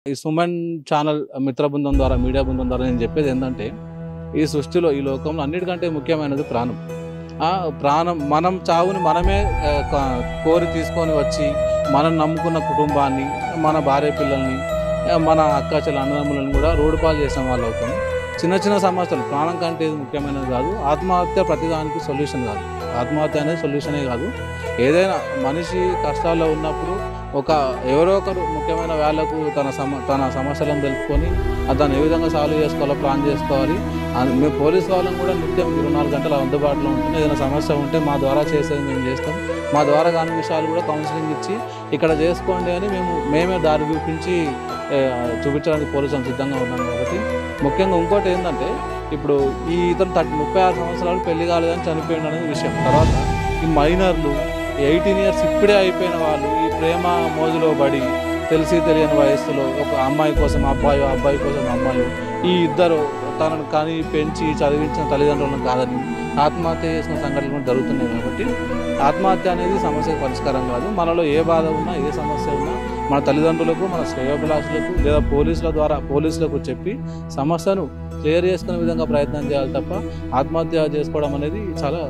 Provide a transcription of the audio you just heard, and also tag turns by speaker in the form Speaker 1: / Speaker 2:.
Speaker 1: ఈ సుమన్ ఛానల్ మిత్ర బృందం ద్వారా, మీడియా బృందం ద్వారా నేను చెప్పేది ఏంటంటే, ఈ సృష్టిలో, ఈ లోకంలో అన్నిటికంటే ముఖ్యమైనది ప్రాణం. ప్రాణం మనం చావుని మనమే కోరి తీసుకొని వచ్చి, మనం నమ్ముకున్న కుటుంబాన్ని, మన భార్య పిల్లల్ని, మన అక్క చెల్లి అన్నదమ్ములను కూడా రోడ్డు పాలు చేసిన వాళ్ళు అవుతాం. చిన్న చిన్న సమస్యలు, ప్రాణం కంటే ఇది ముఖ్యమైనది కాదు. ఆత్మహత్య ప్రతిదానికి సొల్యూషన్ కాదు. ఆత్మహత్య అనేది సొల్యూషనే కాదు. ఏదైనా మనిషి కష్టాల్లో ఉన్నప్పుడు ఎవరో ఒకరు ముఖ్యమైన వాళ్ళకు తన సమస్యలను తెలుసుకొని దాన్ని ఏ విధంగా సాల్వ్ చేసుకోవాలో ప్లాన్ చేసుకోవాలి. మేము పోలీసు వాళ్ళని కూడా నిత్యం 24 గంటలు అందుబాటులో ఉంటుంది. ఏదైనా సమస్య ఉంటే మా ద్వారా చేసేది మేము చేస్తాం. మా ద్వారా కాని విషయాలు కూడా కౌన్సిలింగ్ ఇచ్చి ఇక్కడ చేసుకోండి అని మేమే దారి చూపించడానికి పోలీసులు సిద్ధంగా ఉన్నాం. కాబట్టి ముఖ్యంగా ఇంకోటి ఏంటంటే, ఇప్పుడు ఇతను 36 సంవత్సరాలు పెళ్లి కాలేదని చనిపోయింది అనేది విషయం. తర్వాత ఈ మైనర్లు 18 ఇయర్స్ ఇప్పుడే అయిపోయిన వాళ్ళు ఈ ప్రేమ మోజులో పడి తెలిసి తెలియని వయస్సులో ఒక అమ్మాయి కోసం అబ్బాయి కోసం అమ్మాయి, ఈ ఇద్దరు తనను కానీ పెంచి చదివించిన తల్లిదండ్రులను కాదని ఆత్మహత్య చేసిన సంఘటనలు కూడా జరుగుతున్నాయి. కాబట్టి ఆత్మహత్య అనేది సమస్యకు పరిష్కారం కాదు. మనలో ఏ బాధ ఉన్నా, ఏ సమస్య ఉన్నా మన తల్లిదండ్రులకు, మన శ్రేయోభిలాషులకు లేదా పోలీసులకు చెప్పి సమస్యను క్లియర్ చేసుకునే విధంగా ప్రయత్నం చేయాలి తప్ప ఆత్మహత్య చేసుకోవడం అనేది చాలా